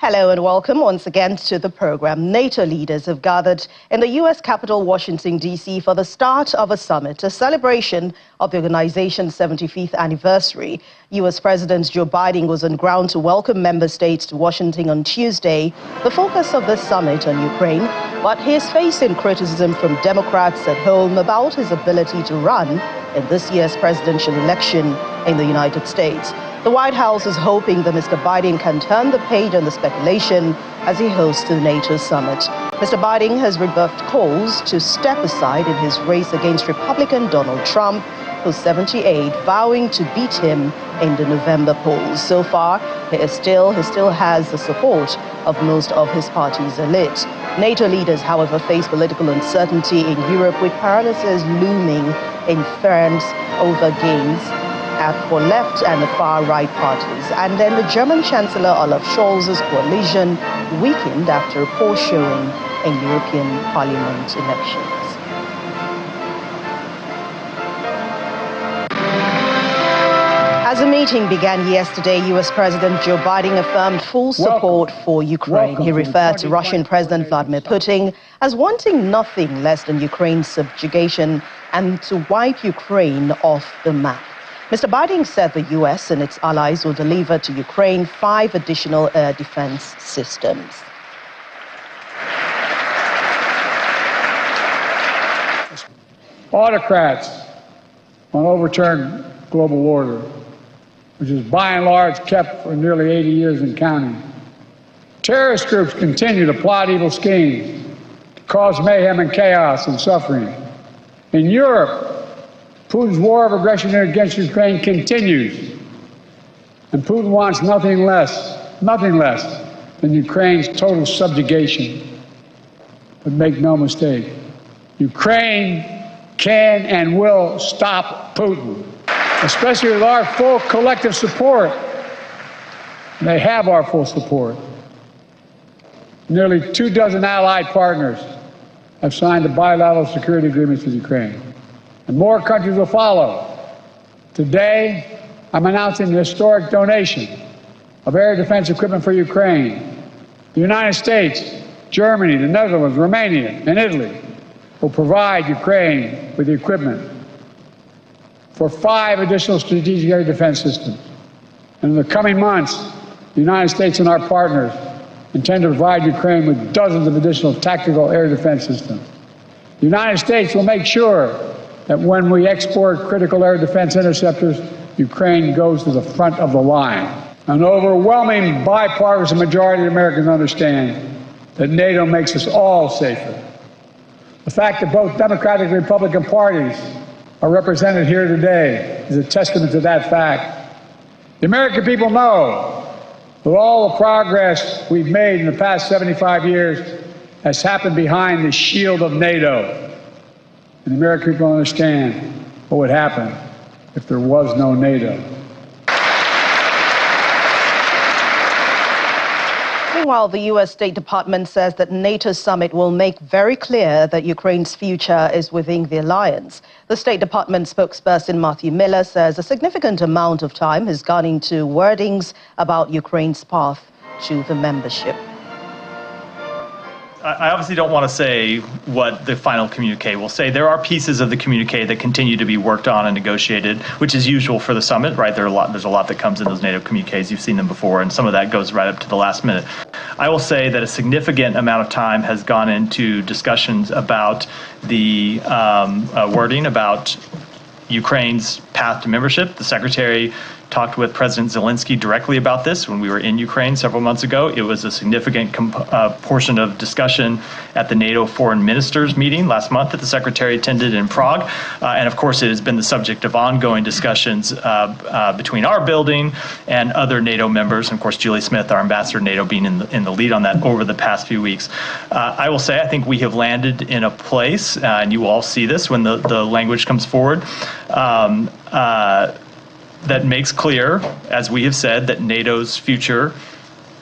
Hello and welcome once again to the program. NATO leaders have gathered in the U.S. capital, Washington, D.C. for the start of a summit, a celebration of the organization's 75th anniversary. U.S. President Joe Biden was on ground to welcome member states to Washington on Tuesday, the focus of this summit on Ukraine, but he is facing criticism from Democrats at home about his ability to run in this year's presidential election in the United States. The White House is hoping that Mr. Biden can turn the page on the speculation as he hosts the NATO summit. Mr. Biden has rebuffed calls to step aside in his race against Republican Donald Trump, who's 78, vowing to beat him in the November polls. So far, he still has the support of most of his party's elite. NATO leaders, however, face political uncertainty in Europe, with paralysis looming in France over gains for left and the far-right parties. And then the German Chancellor Olaf Scholz's coalition weakened after a poor showing in European Parliament elections. As the meeting began yesterday, U.S. President Joe Biden affirmed full support for Ukraine. He referred to Russian President Vladimir Putin as wanting nothing less than Ukraine's subjugation and to wipe Ukraine off the map. Mr. Biden said the U.S. and its allies will deliver to Ukraine 5 additional air defense systems. Autocrats want to overturn global order, which is by and large kept for nearly 80 years and counting. Terrorist groups continue to plot evil schemes to cause mayhem and chaos and suffering. In Europe, Putin's war of aggression against Ukraine continues, and Putin wants nothing less than Ukraine's total subjugation. But make no mistake, Ukraine can and will stop Putin, especially with our full collective support. And they have our full support. Nearly 24 allied partners have signed the bilateral security agreements with Ukraine. And more countries will follow. Today, I'm announcing the historic donation of air defense equipment for Ukraine. The United States, Germany, the Netherlands, Romania, and Italy will provide Ukraine with the equipment for 5 additional strategic air defense systems. And in the coming months, the United States and our partners intend to provide Ukraine with dozens of additional tactical air defense systems. The United States will make sure that when we export critical air defense interceptors, Ukraine goes to the front of the line. An overwhelming bipartisan majority of Americans understand that NATO makes us all safer. The fact that both Democratic and Republican parties are represented here today is a testament to that fact. The American people know that all the progress we've made in the past 75 years has happened behind the shield of NATO. And the American people understand what would happen if there was no NATO. Meanwhile, the U.S. State Department says that NATO summit will make very clear that Ukraine's future is within the alliance. The State Department spokesperson Matthew Miller says a significant amount of time has gone into wordings about Ukraine's path to the membership. I obviously don't want to say what the final communique will say. There are pieces of the communique that continue to be worked on and negotiated, which is usual for the summit, right? There's a lot that comes in those NATO communiques. You've seen them before, and some of that goes right up to the last minute. I will say that a significant amount of time has gone into discussions about the wording about Ukraine's path to membership. The Secretary talked with President Zelensky directly about this when we were in Ukraine several months ago. It was a significant portion of discussion at the NATO foreign ministers meeting last month that the Secretary attended in Prague. And of course, it has been the subject of ongoing discussions between our building and other NATO members. And of course, Julie Smith, our ambassador to NATO, being in the lead on that over the past few weeks. I will say, I think we have landed in a place, and you will all see this when the language comes forward, that makes clear, as we have said, that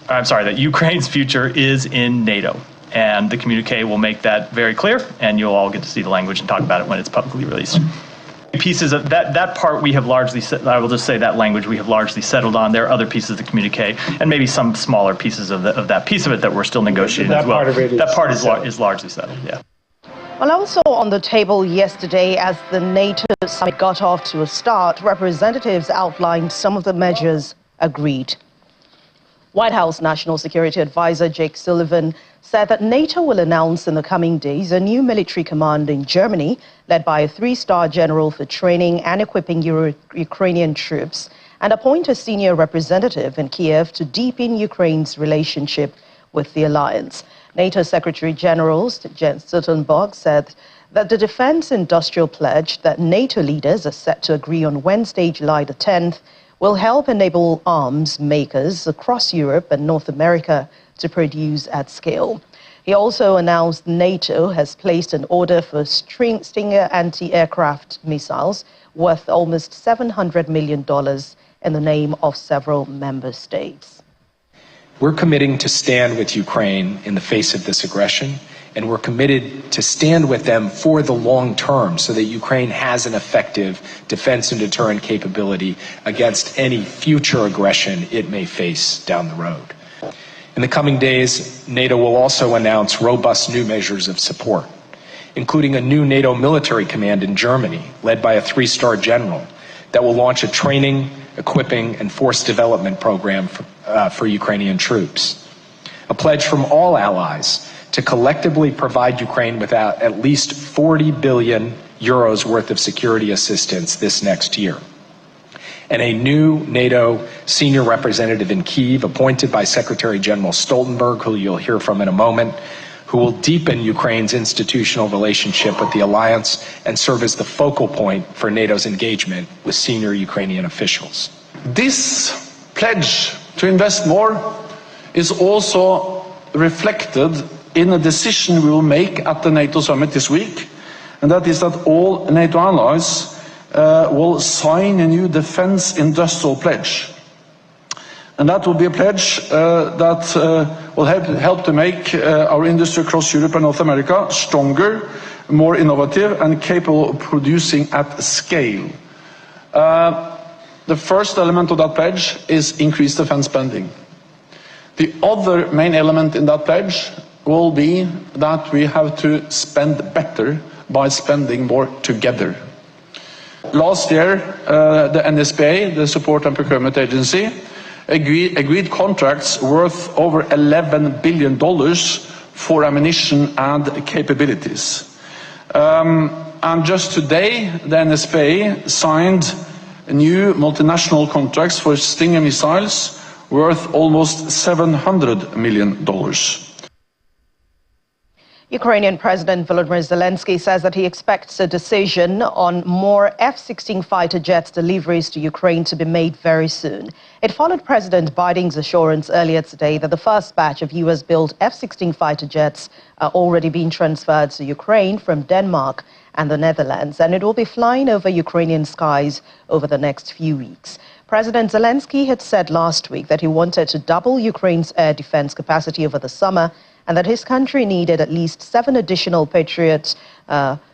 that Ukraine's future is in NATO. And the communique will make that very clear, and you'll all get to see the language and talk about it when it's publicly released. Pieces of that part we have largely, I will just say that language we have largely settled on. There are other pieces of the communique and maybe some smaller pieces of that piece of it that we're still negotiating as well. That part is largely settled, yeah. Well, also on the table yesterday, as the NATO summit got off to a start, representatives outlined some of the measures agreed. White House National Security Advisor Jake Sullivan said that NATO will announce in the coming days a new military command in Germany, led by a 3-star general for training and equipping Ukrainian troops, and appoint a senior representative in Kiev to deepen Ukraine's relationship with the alliance. NATO Secretary General Jens Stoltenberg said that the defense industrial pledge that NATO leaders are set to agree on Wednesday, July the 10th, will help enable arms makers across Europe and North America to produce at scale. He also announced NATO has placed an order for Stinger anti-aircraft missiles worth almost $700 million in the name of several member states. We're committing to stand with Ukraine in the face of this aggression, and we're committed to stand with them for the long term so that Ukraine has an effective defense and deterrent capability against any future aggression it may face down the road. In the coming days, NATO will also announce robust new measures of support, including a new NATO military command in Germany, led by a 3-star general, that will launch a training, equipping, and force development program for Ukrainian troops. A pledge from all allies to collectively provide Ukraine with at least 40 billion euros worth of security assistance this next year. And a new NATO senior representative in Kyiv, appointed by Secretary General Stoltenberg, who you'll hear from in a moment, who will deepen Ukraine's institutional relationship with the alliance and serve as the focal point for NATO's engagement with senior Ukrainian officials. This pledge to invest more is also reflected in a decision we will make at the NATO summit this week, and that is that all NATO allies will sign a new defense industrial pledge. And that will be a pledge that will help to make our industry across Europe and North America stronger, more innovative, and capable of producing at scale. The first element of that pledge is increased defense spending. The other main element in that pledge will be that we have to spend better by spending more together. Last year, the NSPA, the Support and Procurement Agency, agreed contracts worth over $11 billion for ammunition and capabilities. And just today, the NSPA signed new multinational contracts for Stinger missiles worth almost $700 million. Ukrainian President Volodymyr Zelensky says that he expects a decision on more F-16 fighter jets deliveries to Ukraine to be made very soon. It followed President Biden's assurance earlier today that the first batch of US-built F-16 fighter jets are already being transferred to Ukraine from Denmark and the Netherlands, and it will be flying over Ukrainian skies over the next few weeks. President Zelensky had said last week that he wanted to double Ukraine's air defense capacity over the summer, and that his country needed at least 7 additional Patriot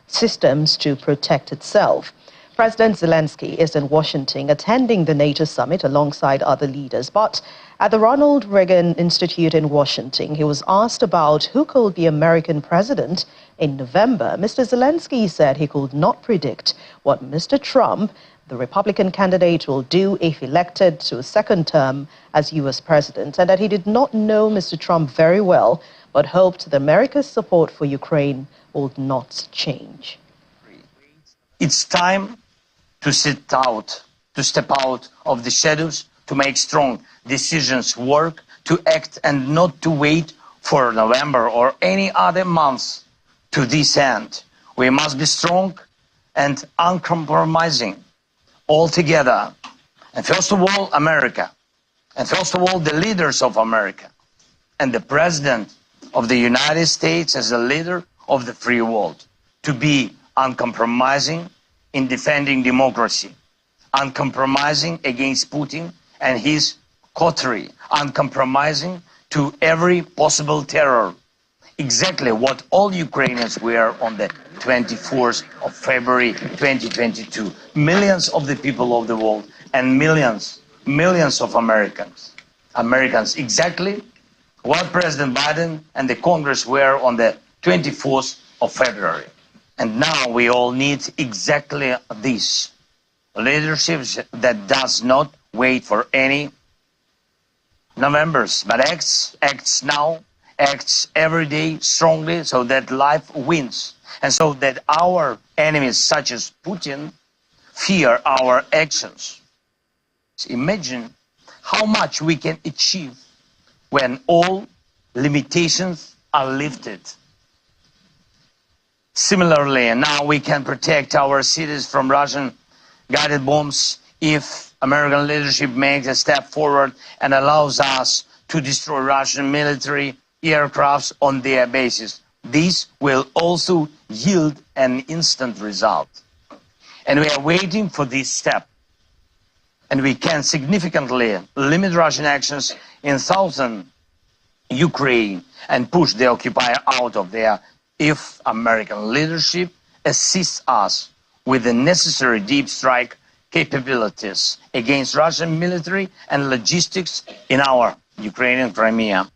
systems to protect itself. President Zelensky is in Washington attending the NATO summit alongside other leaders. But at the Ronald Reagan Institute in Washington, he was asked about who could be American president in November. Mr. Zelensky said he could not predict what Mr. Trump, the Republican candidate, will do if elected to a second term as U.S. president, and that he did not know Mr. Trump very well, but hoped that America's support for Ukraine would not change. It's time to step out of the shadows, to make strong decisions work, to act and not to wait for November or any other month to this end. We must be strong and uncompromising all together. And first of all, America. And first of all, the leaders of America. And the President of the United States as the leader of the free world. To be uncompromising in defending democracy. Uncompromising against Putin and his coterie. Uncompromising to every possible terror. exactly what all Ukrainians were on the 24th of February 2022. Millions of the people of the world and millions of Americans exactly what President Biden and the Congress were on the 24th of February. And now we all need exactly this. Leadership that does not wait for any Novembers, but acts now, acts every day strongly so that life wins. And so that our enemies, such as Putin, fear our actions. Imagine how much we can achieve when all limitations are lifted. Similarly, now we can protect our cities from Russian guided bombs if American leadership makes a step forward and allows us to destroy Russian military aircrafts on their bases. This will also yield an instant result. And we are waiting for this step. And we can significantly limit Russian actions in southern Ukraine and push the occupier out of there if American leadership assists us with the necessary deep strike capabilities against Russian military and logistics in our Ukrainian Crimea.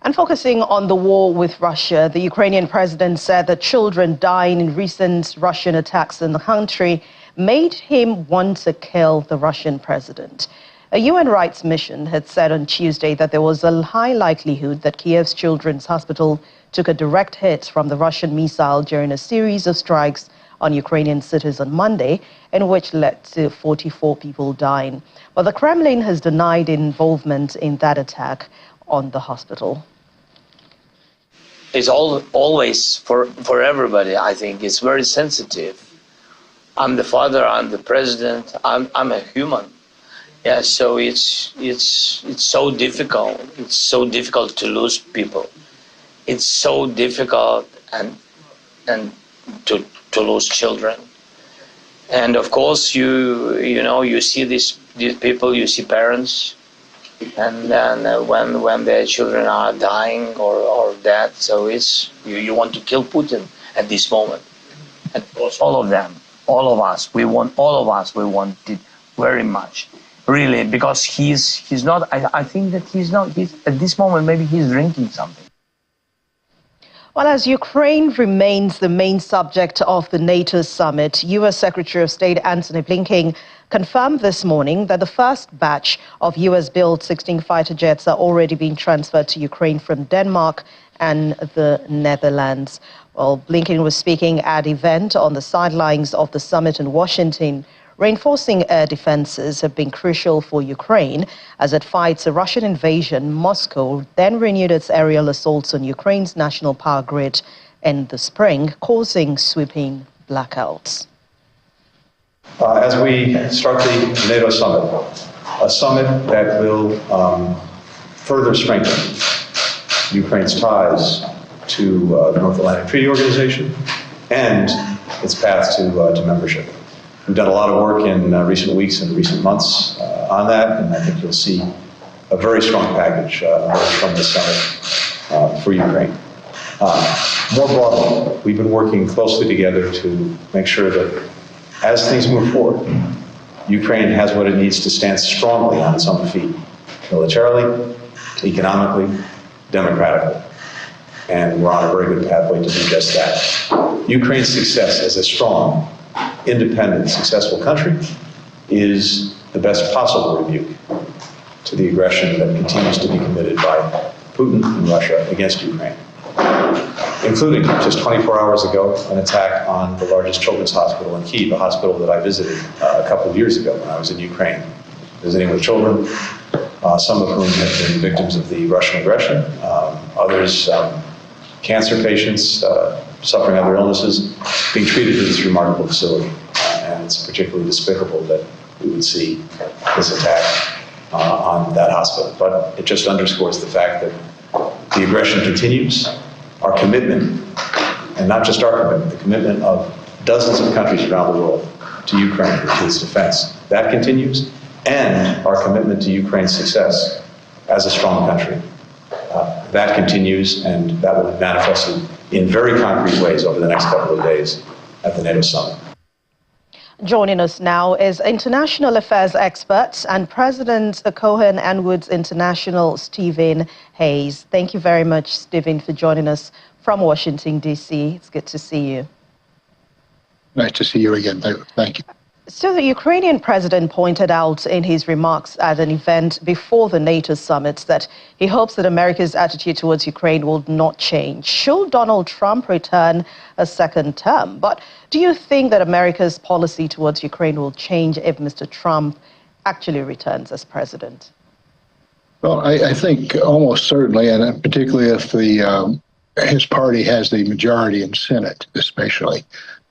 And focusing on the war with Russia, the Ukrainian president said that children dying in recent Russian attacks in the country made him want to kill the Russian president. A UN rights mission had said on Tuesday that there was a high likelihood that Kiev's Children's Hospital took a direct hit from the Russian missile during a series of strikes on Ukrainian cities on Monday, in which led to 44 people dying. But the Kremlin has denied involvement in that attack on the hospital. It's always for everybody, I think. It's very sensitive. I'm the father, I'm the president, I'm a human. Yeah, so it's so difficult. It's so difficult to lose people. It's so difficult and to lose children. And of course, you see these people, you see parents, and then when their children are dying or dead, so it's you want to kill Putin at this moment. And of course, all of us, we want it very much. Really, because he's not, I think that he's at this moment, maybe he's drinking something. Well, as Ukraine remains the main subject of the NATO summit, U.S. Secretary of State Antony Blinken confirmed this morning that the first batch of U.S.-built 16 fighter jets are already being transferred to Ukraine from Denmark and the Netherlands. Well, Blinken was speaking at an event on the sidelines of the summit in Washington. Reinforcing air defenses have been crucial for Ukraine as it fights a Russian invasion. Moscow then renewed its aerial assaults on Ukraine's national power grid in the spring, causing sweeping blackouts. As we start the NATO summit, a summit that will further strengthen Ukraine's ties to the North Atlantic Treaty Organization and its path to membership. We've done a lot of work in recent weeks and recent months on that, and I think you'll see a very strong package from this summit for Ukraine. More broadly, we've been working closely together to make sure that as things move forward, Ukraine has what it needs to stand strongly on its own feet, militarily, economically, democratically. And we're on a very good pathway to do just that. Ukraine's success as a strong, independent, successful country is the best possible rebuke to the aggression that continues to be committed by Putin and Russia against Ukraine, including just 24 hours ago, an attack on the largest children's hospital in Kyiv, a hospital that I visited a couple of years ago when I was in Ukraine, visiting with children, some of whom have been victims of the Russian aggression, others cancer patients, suffering other illnesses, being treated in this remarkable facility. And it's particularly despicable that we would see this attack on that hospital. But it just underscores the fact that the aggression continues. Our commitment, and not just our commitment, the commitment of dozens of countries around the world to Ukraine and to its defense, that continues. And our commitment to Ukraine's success as a strong country that continues, and that will be manifested in very concrete ways over the next couple of days at the NATO summit. Joining us now is international affairs expert and President Cohen and Woods International, Stephen Hayes. Thank you very much, Stephen, for joining us from Washington, D.C. It's good to see you. Nice to see you again. Thank you. So the Ukrainian president pointed out in his remarks at an event before the NATO summit that he hopes that America's attitude towards Ukraine will not change should Donald Trump return a second term. But do you think that America's policy towards Ukraine will change if Mr. Trump actually returns as president? Well, I think almost certainly, and particularly if his party has the majority in Senate, especially.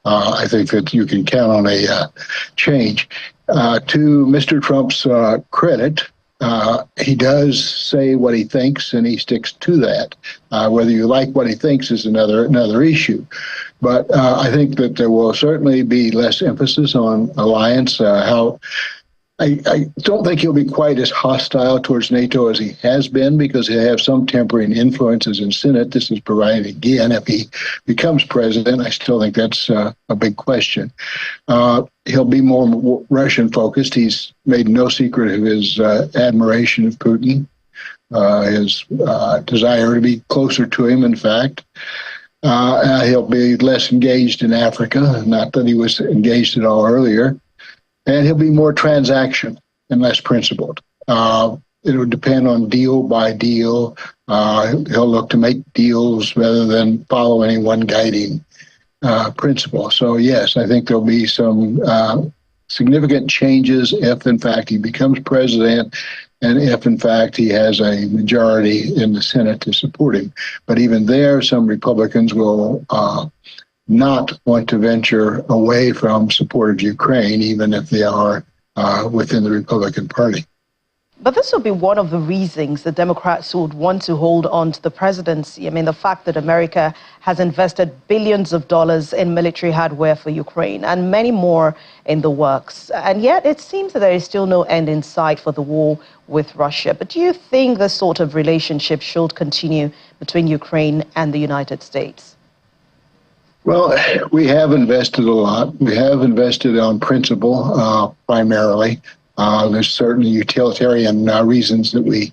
I think that you can count on a change. To Mr. Trump's credit, he does say what he thinks, and he sticks to that. Whether you like what he thinks is another issue. But I think that there will certainly be less emphasis on alliance. I don't think he'll be quite as hostile towards NATO as he has been, because he'll have some tempering influences in Senate. This is provided again if he becomes president. I still think that's a big question. He'll be more Russian focused. He's made no secret of his admiration of Putin, his desire to be closer to him, in fact. He'll be less engaged in Africa, not that he was engaged at all earlier. And he'll be more transactional and less principled. It will depend on deal by deal. He'll look to make deals rather than follow any one guiding principle. So, yes, I think there'll be some significant changes if, in fact, he becomes president and if, in fact, he has a majority in the Senate to support him. But even there, some Republicans will not want to venture away from support of Ukraine, even if they are within the Republican Party. But this will be one of the reasons the Democrats would want to hold on to the presidency. I mean, the fact that America has invested billions of dollars in military hardware for Ukraine and many more in the works. And yet it seems that there is still no end in sight for the war with Russia. But do you think this sort of relationship should continue between Ukraine and the United States? Well, we have invested a lot. We have invested on principle primarily. There's certainly utilitarian reasons that we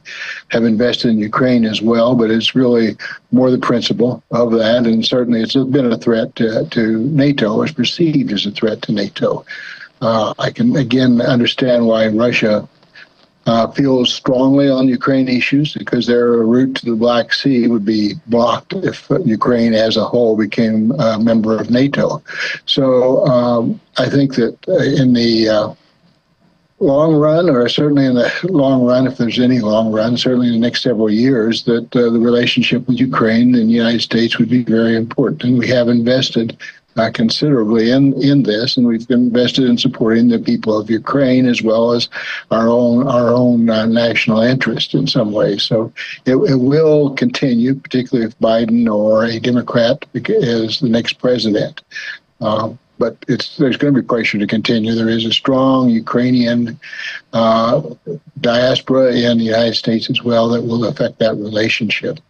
have invested in Ukraine as well, but it's really more the principle of that. And certainly it's been a threat to NATO, or is perceived as a threat to NATO. I can, again, understand why Russia feels strongly on Ukraine issues, because their route to the Black Sea would be blocked if Ukraine as a whole became a member of NATO. So I think that in the long run, or certainly in the long run, if there's any long run, certainly in the next several years, that the relationship with Ukraine and the United States would be very important. And we have invested considerably in this, and we've invested in supporting the people of Ukraine as well as our own national interest in some ways. So it will continue, particularly if Biden or a Democrat is the next president. But there's going to be pressure to continue. There is a strong Ukrainian diaspora in the United States as well that will affect that relationship.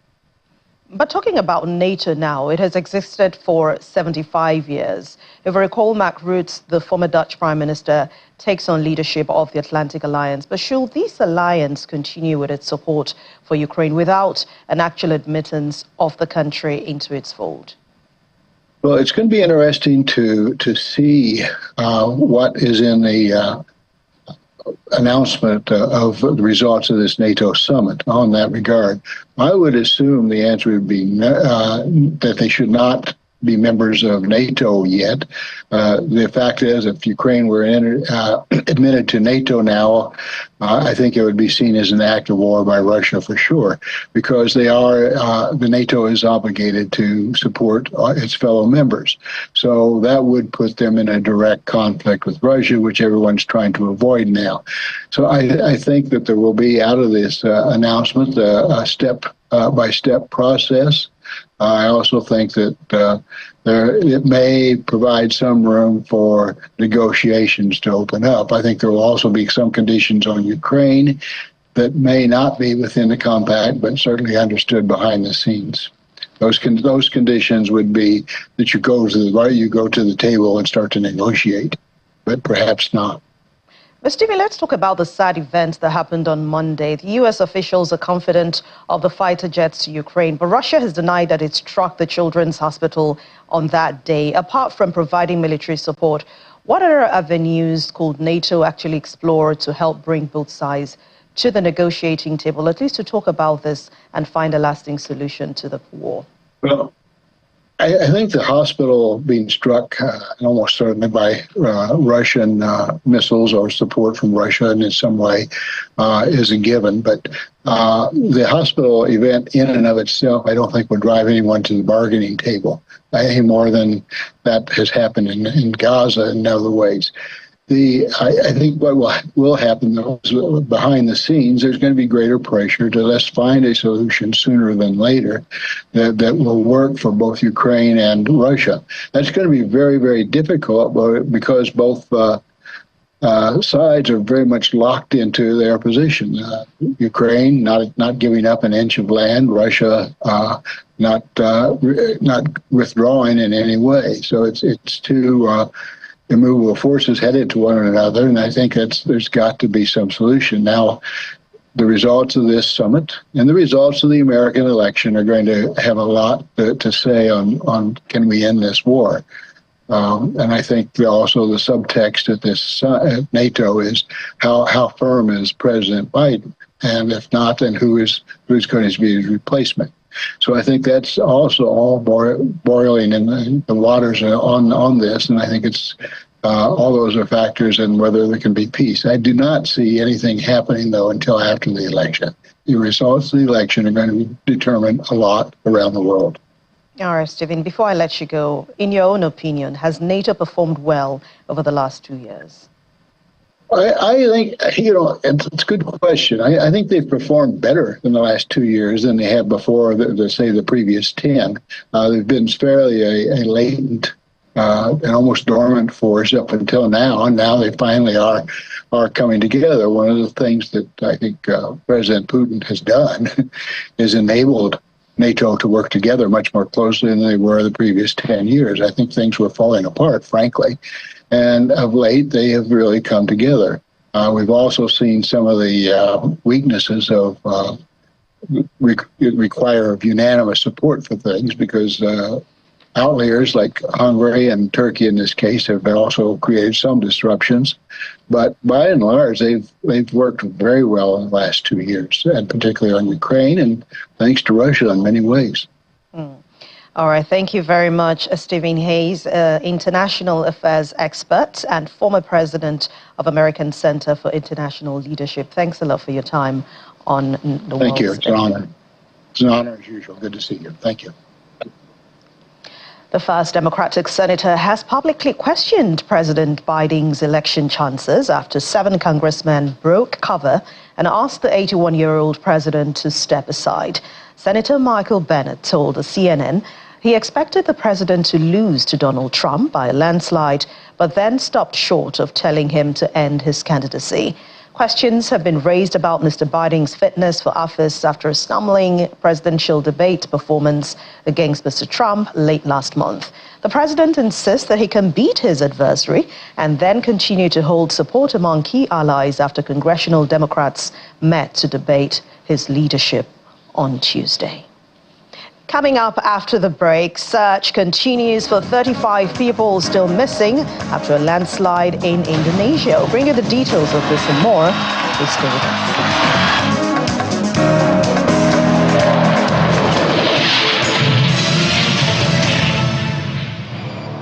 But talking about NATO now, it has existed for 75 years. If I recall, Mark Rutte, the former Dutch Prime Minister, takes on leadership of the Atlantic Alliance. But should this alliance continue with its support for Ukraine without an actual admittance of the country into its fold? Well, it's going to be interesting to see what is in the announcement of the results of this NATO summit on that regard. I would assume the answer would be that they should not be members of NATO yet. The fact is, if Ukraine were admitted to NATO now, I think it would be seen as an act of war by Russia for sure, because they are the NATO is obligated to support its fellow members. So that would put them in a direct conflict with Russia, which everyone's trying to avoid now. So I think that there will be, out of this announcement, a step-by-step process. I also think that it may provide some room for negotiations to open up. I think there will also be some conditions on Ukraine that may not be within the compact, but certainly understood behind the scenes. Those conditions would be that you go to the table and start to negotiate, but perhaps not. But Stephen, let's talk about the sad events that happened on Monday. The U.S. officials are confident of the fighter jets to Ukraine, but Russia has denied that it struck the children's hospital on that day. Apart from providing military support, what other avenues could NATO actually explore to help bring both sides to the negotiating table, at least to talk about this and find a lasting solution to the war? Well, I think the hospital being struck almost certainly by Russian missiles or support from Russia in some way is a given. But the hospital event in and of itself, I don't think would drive anyone to the bargaining table any more than that has happened in Gaza and other ways. I think what will happen, though, is behind the scenes, there's going to be greater pressure to let's find a solution sooner than later that will work for both Ukraine and Russia. That's going to be very, very difficult because both sides are very much locked into their position. Ukraine not giving up an inch of land, Russia not withdrawing in any way. So it's two immovable forces headed to one another, and I think there's got to be some solution. Now, the results of this summit and the results of the American election are going to have a lot to say on can we end this war. And I think also the subtext at this NATO is how firm is President Biden, and if not, then who's going to be his replacement. So I think that's also all boiling in the waters on this, and I think it's all those are factors in whether there can be peace. I do not see anything happening, though, until after the election. The results of the election are going to determine a lot around the world. All right, Stephen, before I let you go, in your own opinion, has NATO performed well over the last 2 years? I think, it's a good question. I think they've performed better in the last 2 years than they have before, say, the previous 10. They've been fairly a latent and almost dormant force up until now, and now they finally are coming together. One of the things that I think President Putin has done is enabled NATO to work together much more closely than they were the previous 10 years. I think things were falling apart, frankly. And of late, they have really come together. We've also seen some of the weaknesses of require unanimous support for things because outliers like Hungary and Turkey in this case have also created some disruptions. But by and large, they've worked very well in the last 2 years, and particularly on Ukraine, and thanks to Russia in many ways. All right. Thank you very much, Stephen Hayes, international affairs expert and former president of American Center for International Leadership. Thanks a lot for your time on the Thank you. It's an honor. It's an honor as usual. Good to see you. Thank you. The first Democratic senator has publicly questioned President Biden's election chances after 7 congressmen broke cover and asked the 81-year-old president to step aside. Senator Michael Bennett told CNN he expected the president to lose to Donald Trump by a landslide, but then stopped short of telling him to end his candidacy. Questions have been raised about Mr. Biden's fitness for office after a stumbling presidential debate performance against Mr. Trump late last month. The president insists that he can beat his adversary and then continue to hold support among key allies after congressional Democrats met to debate his leadership on Tuesday. Coming up after the break, search continues for 35 people still missing after a landslide in Indonesia. We'll bring you the details of this and more. Please stay with us.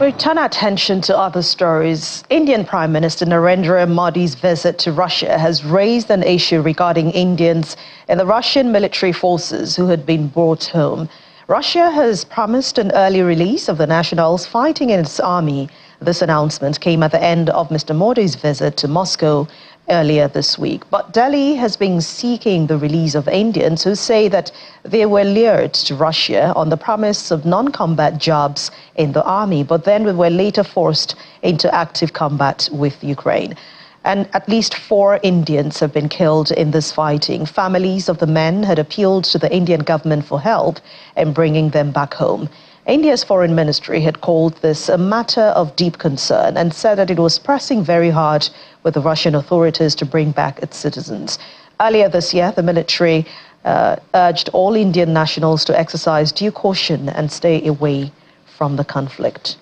We turn our attention to other stories. Indian Prime Minister Narendra Modi's visit to Russia has raised an issue regarding Indians in the Russian military forces who had been brought home. Russia has promised an early release of the nationals fighting in its army. This announcement came at the end of Mr. Modi's visit to Moscow earlier this week. But Delhi has been seeking the release of Indians who say that they were lured to Russia on the promise of non-combat jobs in the army, but then were later forced into active combat with Ukraine. And at least 4 Indians have been killed in this fighting. Families of the men had appealed to the Indian government for help in bringing them back home. India's foreign ministry had called this a matter of deep concern and said that it was pressing very hard with the Russian authorities to bring back its citizens. Earlier this year, the military urged all Indian nationals to exercise due caution and stay away from the conflict.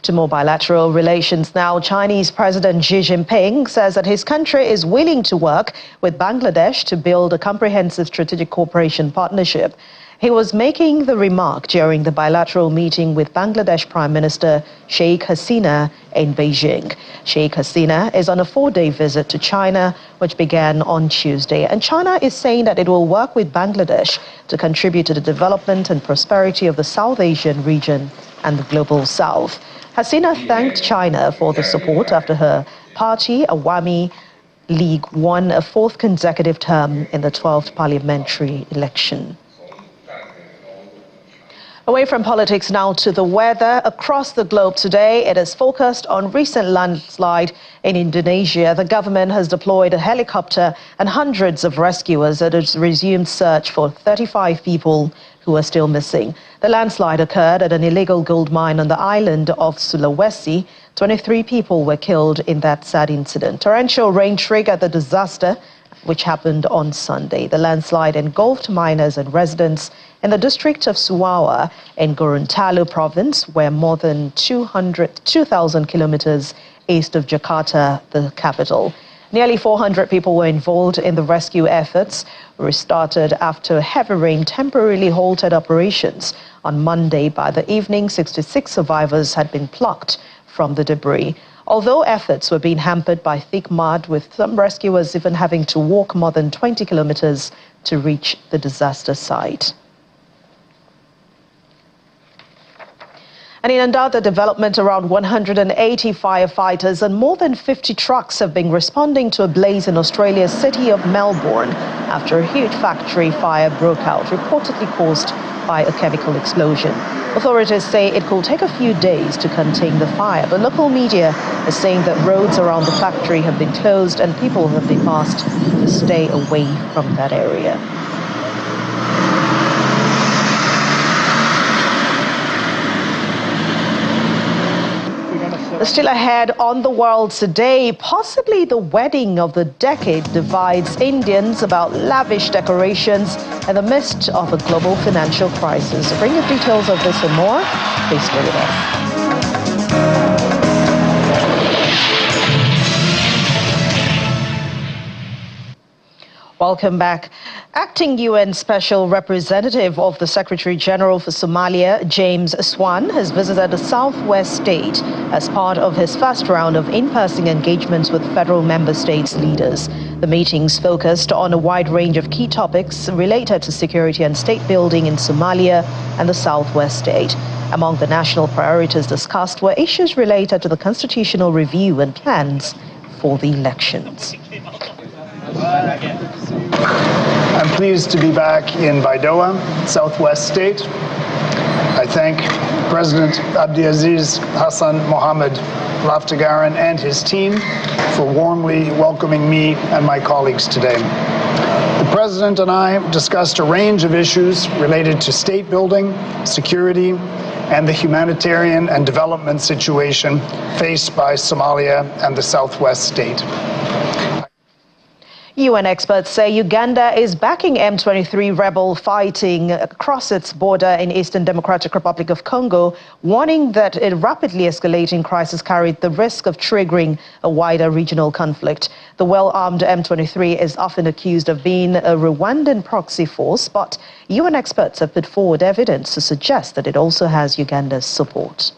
To more bilateral relations now, Chinese President Xi Jinping says that his country is willing to work with Bangladesh to build a comprehensive strategic cooperation partnership. He was making the remark during the bilateral meeting with Bangladesh Prime Minister Sheikh Hasina in Beijing. Sheikh Hasina is on a 4-day visit to China, which began on Tuesday. And China is saying that it will work with Bangladesh to contribute to the development and prosperity of the South Asian region and the global South. Hasina thanked China for the support after her party, Awami League, won a 4th consecutive term in the 12th parliamentary election. Away from politics now to the weather. Across the globe today, it is focused on recent landslide in Indonesia. The government has deployed a helicopter and hundreds of rescuers that has resumed search for 35 people who are still missing. The landslide occurred at an illegal gold mine on the island of Sulawesi. 23 people were killed in that sad incident. Torrential rain triggered the disaster, which happened on Sunday. The landslide engulfed miners and residents in the district of Suwawa in Gorontalo province, where more than 2,000 kilometers east of Jakarta, the capital. Nearly 400 people were involved in the rescue efforts, restarted after heavy rain temporarily halted operations. On Monday, by the evening, 66 survivors had been plucked from the debris. Although efforts were being hampered by thick mud, with some rescuers even having to walk more than 20 kilometers to reach the disaster site. And in another development, around 180 firefighters and more than 50 trucks have been responding to a blaze in Australia's city of Melbourne after a huge factory fire broke out, reportedly caused by a chemical explosion. Authorities say it could take a few days to contain the fire, but local media is saying that roads around the factory have been closed and people have been asked to stay away from that area. Still ahead on the world today, possibly the wedding of the decade divides Indians about lavish decorations in the midst of a global financial crisis. To bring you details of this and more, please stay with us. Welcome back. Acting UN Special Representative of the Secretary General for Somalia, James Swan, has visited the southwest state as part of his first round of in-person engagements with federal member states leaders. The meetings focused on a wide range of key topics related to security and state building in Somalia and the southwest state. Among the national priorities discussed were issues related to the constitutional review and plans for the elections. I'm pleased to be back in Baidoa, southwest state. I thank President Abdiaziz Hassan Mohamed Laftagaran and his team for warmly welcoming me and my colleagues today. The President and I discussed a range of issues related to state building, security, and the humanitarian and development situation faced by Somalia and the southwest state. UN experts say Uganda is backing M23 rebel fighting across its border in Eastern Democratic Republic of Congo, warning that a rapidly escalating crisis carried the risk of triggering a wider regional conflict. The well-armed M23 is often accused of being a Rwandan proxy force, but UN experts have put forward evidence to suggest that it also has Uganda's support.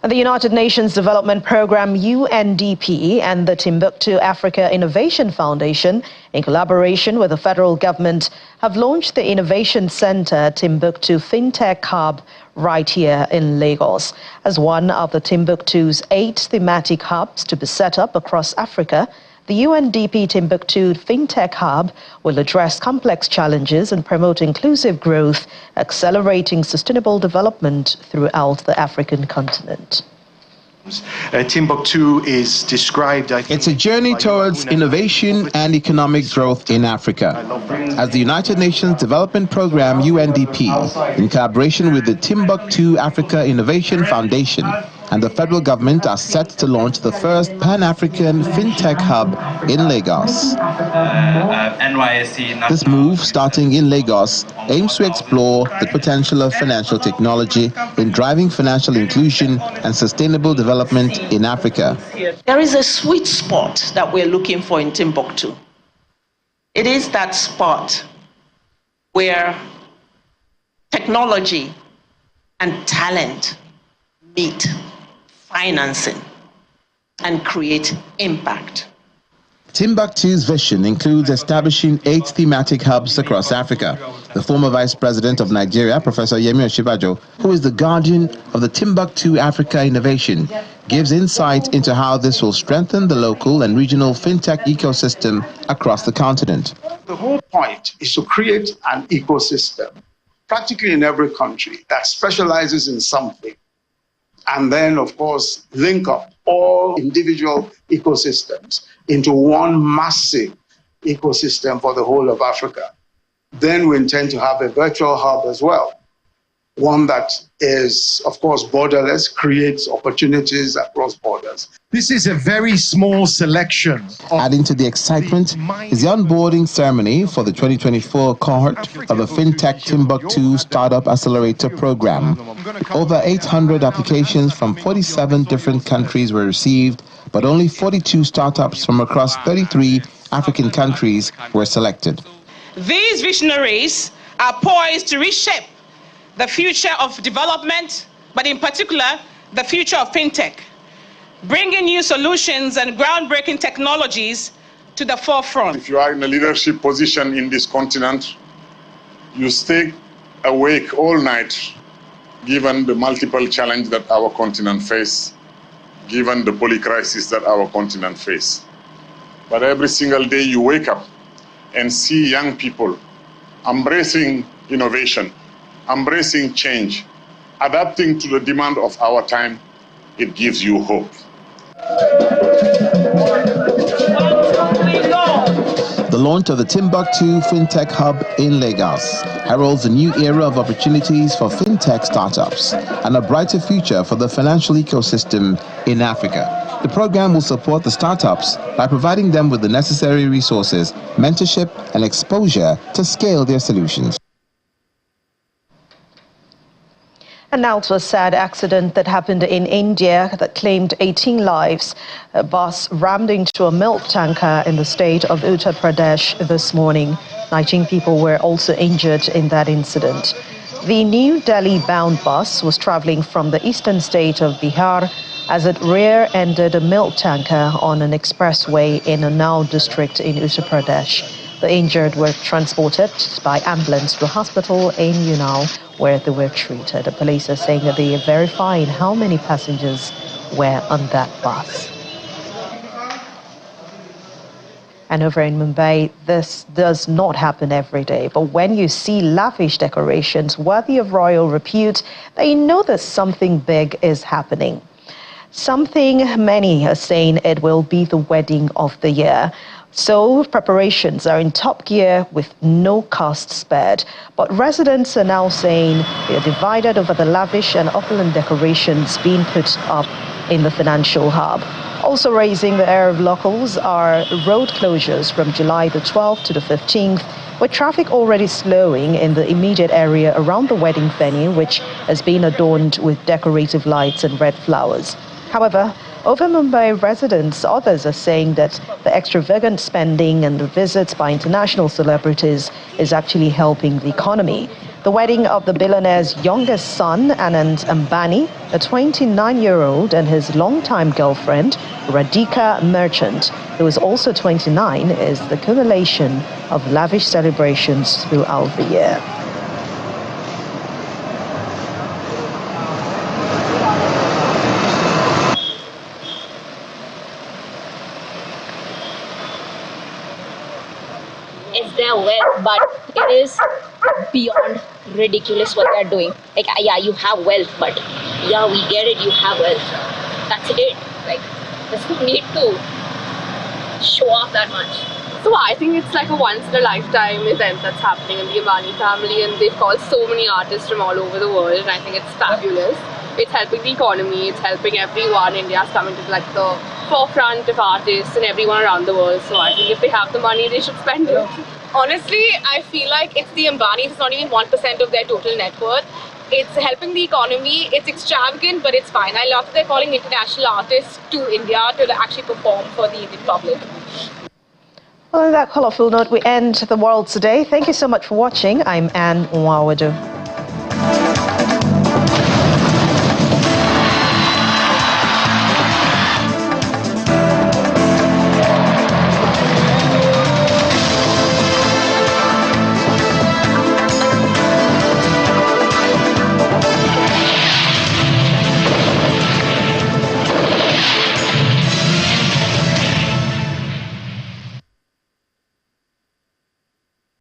The United Nations Development Programme UNDP and the Timbuktu Africa Innovation Foundation, in collaboration with the federal government, have launched the Innovation Center Timbuktu FinTech Hub right here in Lagos. As one of the Timbuktu's 8 thematic hubs to be set up across Africa, the UNDP Timbuktu FinTech Hub will address complex challenges and promote inclusive growth, accelerating sustainable development throughout the African continent. Timbuktu is described, I think, it's a journey towards innovation and economic growth in Africa. As the United Nations Development Programme, UNDP, in collaboration with the Timbuktu Africa Innovation Foundation and the federal government, are set to launch the first Pan-African FinTech hub in Lagos. This move, starting in Lagos, aims to explore the potential of financial technology in driving financial inclusion and sustainable development in Africa. There is a sweet spot that we're looking for in Timbuktu. It is that spot where technology and talent meet financing and create impact. Timbuktu's vision includes establishing 8 thematic hubs across Africa. The former Vice President of Nigeria, Professor Yemi Osinbajo, who is the guardian of the Timbuktu Africa Innovation, gives insight into how this will strengthen the local and regional fintech ecosystem across the continent. The whole point is to create an ecosystem, practically in every country, that specializes in something. And then, of course, link up all individual ecosystems into one massive ecosystem for the whole of Africa. Then we intend to have a virtual hub as well, one that is, of course, borderless, creates opportunities across borders. This is a very small selection. Adding to the excitement is the onboarding ceremony for the 2024 cohort of the FinTech Timbuktu Startup Accelerator Program. Over 800 applications from 47 different countries were received, but only 42 startups from across 33 African countries were selected. These visionaries are poised to reshape the future of development, but in particular, the future of fintech, bringing new solutions and groundbreaking technologies to the forefront. If you are in a leadership position in this continent, you stay awake all night, given the multiple challenges that our continent faces, given the polycrisis that our continent faces. But every single day you wake up and see young people embracing innovation, embracing change, adapting to the demand of our time, it gives you hope. The launch of the Timbuktu FinTech Hub in Lagos heralds a new era of opportunities for fintech startups and a brighter future for the financial ecosystem in Africa. The program will support the startups by providing them with the necessary resources, mentorship, and exposure to scale their solutions. And now to a sad accident that happened in India that claimed 18 lives. A bus rammed into a milk tanker in the state of Uttar Pradesh this morning. 19 people were also injured in that incident. The New Delhi-bound bus was traveling from the eastern state of Bihar as it rear-ended a milk tanker on an expressway in Unnao district in Uttar Pradesh. The injured were transported by ambulance to a hospital in Unnao, where they were treated. The police are saying that they are verifying how many passengers were on that bus. And over in Mumbai, this does not happen every day. But when you see lavish decorations worthy of royal repute, then you know that something big is happening. Something many are saying it will be the wedding of the year. So preparations are in top gear with no cost spared. But residents are now saying they are divided over the lavish and opulent decorations being put up in the financial hub. Also raising the air of locals are road closures from July the 12th to the 15th, with traffic already slowing in the immediate area around the wedding venue, which has been adorned with decorative lights and red flowers. However, over Mumbai residents, others are saying that the extravagant spending and the visits by international celebrities is actually helping the economy. The wedding of the billionaire's youngest son, Anand Ambani, a 29-year-old, and his longtime girlfriend, Radhika Merchant, who is also 29, is the culmination of lavish celebrations throughout the year. Their wealth, but it is beyond ridiculous what they're doing. Like, yeah, you have wealth, but yeah, we get it, you have wealth. That's it. Like, there's no need to show off that much. So I think it's like a once-in-a-lifetime event that's happening in the Ambani family, and they've called so many artists from all over the world, and I think it's fabulous. It's helping the economy, it's helping everyone. India's coming to like the forefront of artists and everyone around the world, so I think if they have the money, they should spend it. Honestly, I feel like it's the Ambanis, it's not even 1% of their total net worth. It's helping the economy, it's extravagant, but it's fine. I love that they're calling international artists to India to actually perform for the Indian public. Well, on that colourful note, we end The World Today. Thank you so much for watching. I'm Anne Nwawadu.